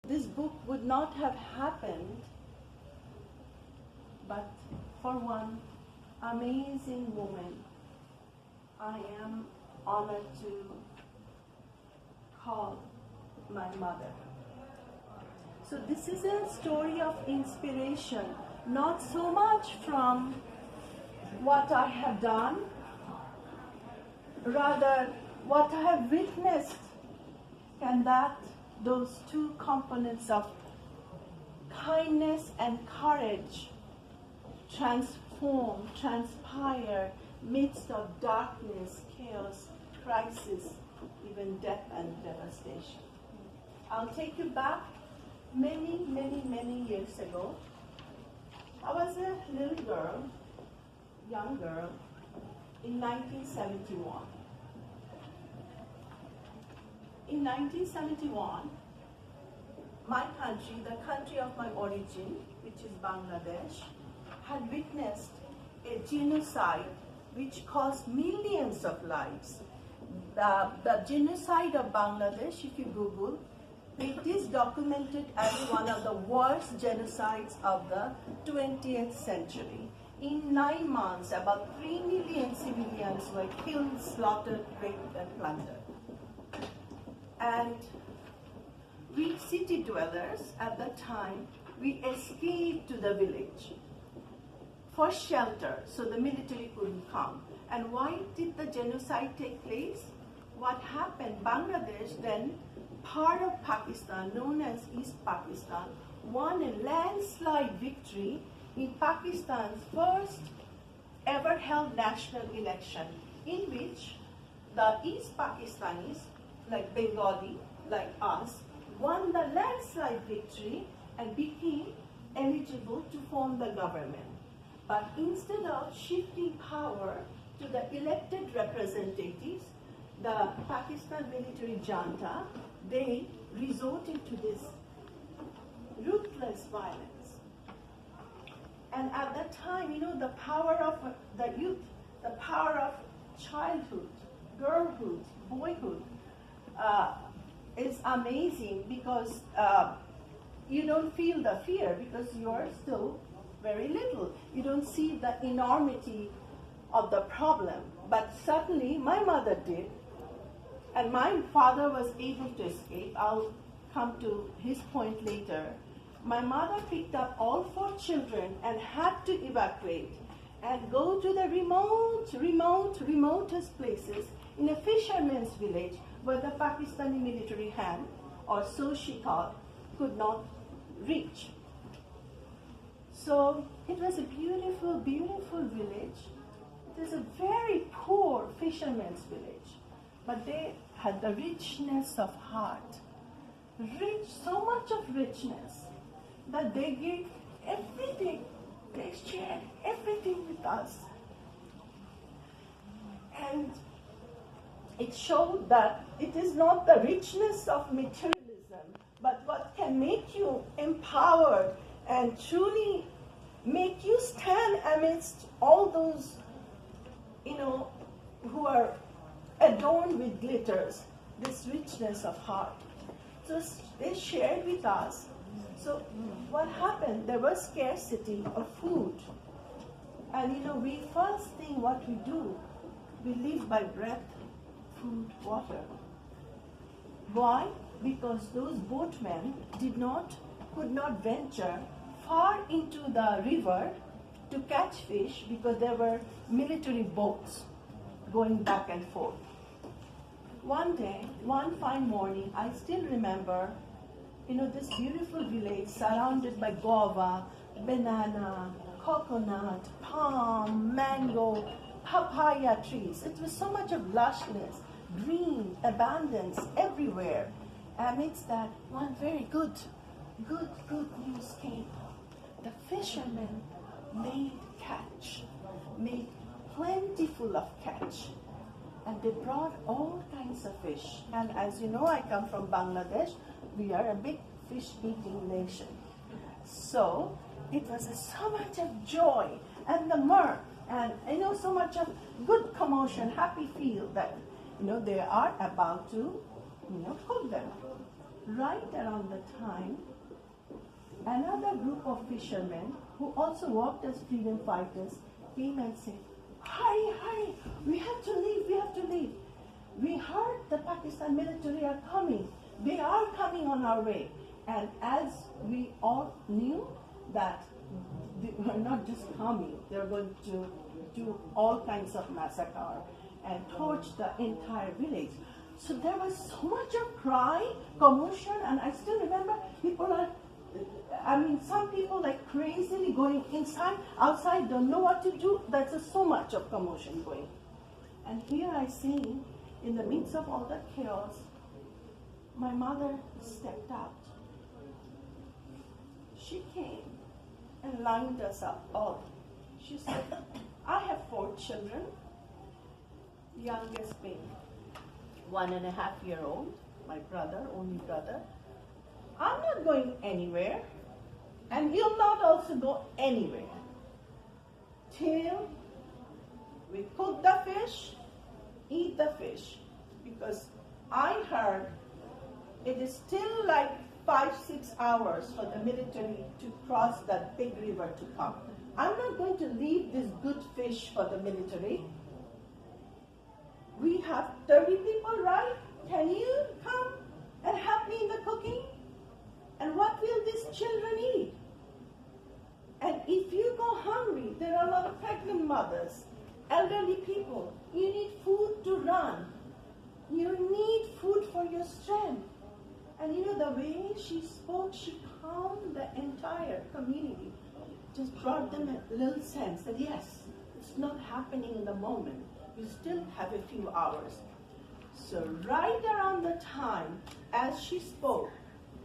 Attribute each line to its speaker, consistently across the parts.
Speaker 1: this book would not have happened but for one amazing woman I am honored to call my mother. So this is a story of inspiration, not so much from what I have done, rather what I have witnessed, and that those two components of kindness and courage transform, transpire midst of darkness, chaos, crisis, even death and devastation. I'll take you back many, many, many years ago. I was a little girl, young girl, in 1971. In 1971, my country, the country of my origin, which is Bangladesh, had witnessed a genocide which cost millions of lives. The genocide of Bangladesh, if you Google, it is documented as one of the worst genocides of the 20th century. In 9 months, about 3 million civilians were killed, slaughtered, raped, and plundered. And we city dwellers at the time, we escaped to the village for shelter, so the military couldn't come. And why did the genocide take place? What happened? Bangladesh, then part of Pakistan, known as East Pakistan, won a landslide victory in Pakistan's first ever held national election, in which the East Pakistanis, like Bengali, like us, won the landslide victory and became eligible to form the government. But instead of shifting power to the elected representatives, the Pakistan military junta, they resorted to this ruthless violence. And at that time, you know, the power of the youth, the power of childhood, girlhood, boyhood, is amazing, because you don't feel the fear because you're still very little. You don't see the enormity of the problem. But certainly my mother did, and my father was able to escape. I'll come to his point later. My mother picked up all 4 children and had to evacuate and go to the remotest places in a fisherman's village where the Pakistani military hand, or so she thought, could not reach. So it was a beautiful, beautiful village. It was a very poor fisherman's village, but they had the richness of heart, so much of richness that they gave everything. They shared everything with us. And it showed that it is not the richness of materialism, but what can make you empowered and truly make you stand amidst all those, you know, who are adorned with glitters, this richness of heart. So they shared with us. So what happened? There was scarcity of food. And you know, we first thing what we do, we live by breath, food, water. Why? Because those boatmen could not venture far into the river to catch fish because there were military boats going back and forth. One day, one fine morning, I still remember, you know, this beautiful village surrounded by guava, banana, coconut, palm, mango, papaya trees. It was so much of lushness, green, abundance everywhere. Amidst that, one very good news came. The fishermen made plentiful of catch. And they brought all kinds of fish. And as you know, I come from Bangladesh. We are a big fish-eating nation. So it was so much of joy and the mirth, and you know, so much of good commotion, happy feel that, you know, they are about to, you know, cook them. right around the time, another group of fishermen who also worked as freedom fighters came and said, hurry, hurry, we have to leave, we have to leave. We heard the Pakistan military are coming. They are coming on our way. And as we all knew that they were not just coming, they were going to do all kinds of massacre and torch the entire village. So there was so much of cry, commotion, and I still remember people are, some people like crazily going inside, outside, don't know what to do. There's just so much of commotion going. And here I see, in the midst of all the chaos, my mother stepped out. She came and lined us up all. She said, I have 4 children, youngest being 1.5-year-old, my brother, only brother. I'm not going anywhere, and you'll not also go anywhere till we cook the fish, eat the fish, because I heard it is still like 5-6 hours for the military to cross that big river to come. I'm not going to leave this good fish for the military. We have 30 people, right? Can you come and help me in the cooking? And what will these children eat? And if you go hungry, there are a lot of pregnant mothers, elderly people. You need food to run. You need food for your strength. And you know, the way she spoke, she calmed the entire community. Just brought them a little sense that yes, it's not happening in the moment. You still have a few hours. So right around the time as she spoke,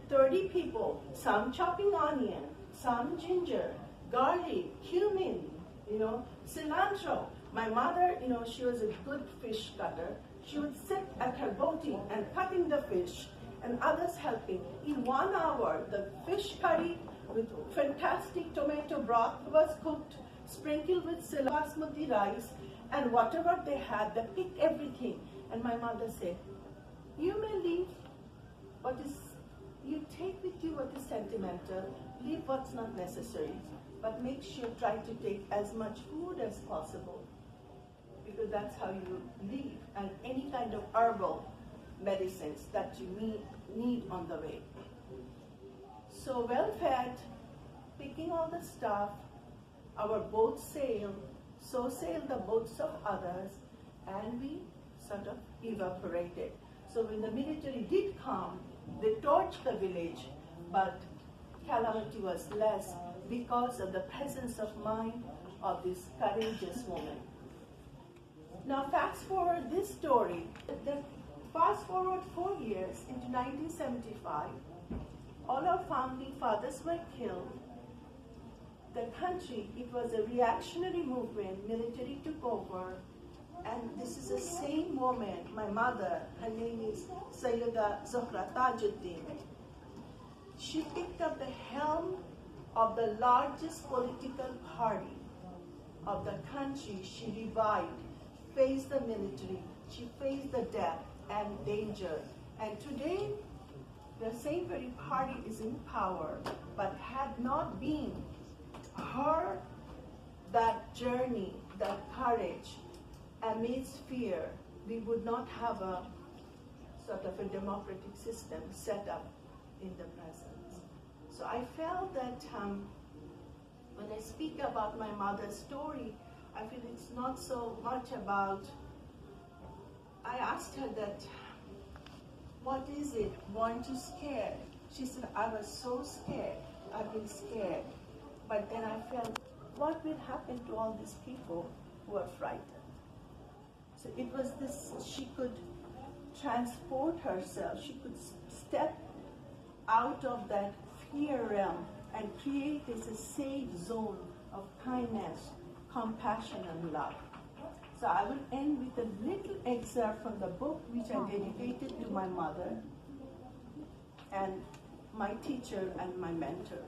Speaker 1: 30 people, some chopping onion, some ginger, garlic, cumin, cilantro. My mother, she was a good fish cutter. She would sit at her boating and cutting the fish, and others helping. In 1 hour, the fish curry with fantastic tomato broth was cooked, sprinkled with basmati rice, and whatever they had, they picked everything. And my mother said, you may leave you take with you what is sentimental, leave what's not necessary, but make sure try to take as much food as possible, because that's how you live, and any kind of herbal medicines that you need on the way. So well fed, picking all the stuff, our boat sailed, so sailed the boats of others, and we sort of evaporated. So when the military did come, they torched the village, but calamity was less because of the presence of mind of this courageous woman. Now fast forward this story. Fast forward 4 years into 1975, all our founding fathers were killed. The country, it was a reactionary movement, military took over, and this is the same woman, my mother, her name is Sayyida Zohra Tajuddin. She picked up the helm of the largest political party of the country. She revived, faced the military, she faced the death and danger. And today, the same very party is in power, but had not been her, that journey, that courage, amidst fear, we would not have a sort of a democratic system set up in the present. So I felt that when I speak about my mother's story, I feel it's not so much about, I asked her that, what is it? Weren't you scared? She said, I was so scared. I've been scared. But then I felt, what will happen to all these people who are frightened? So it was this, she could transport herself, she could step out of that fear realm and create this a safe zone of kindness, compassion, and love. So I will end with a little excerpt from the book which I dedicated to my mother and my teacher and my mentor.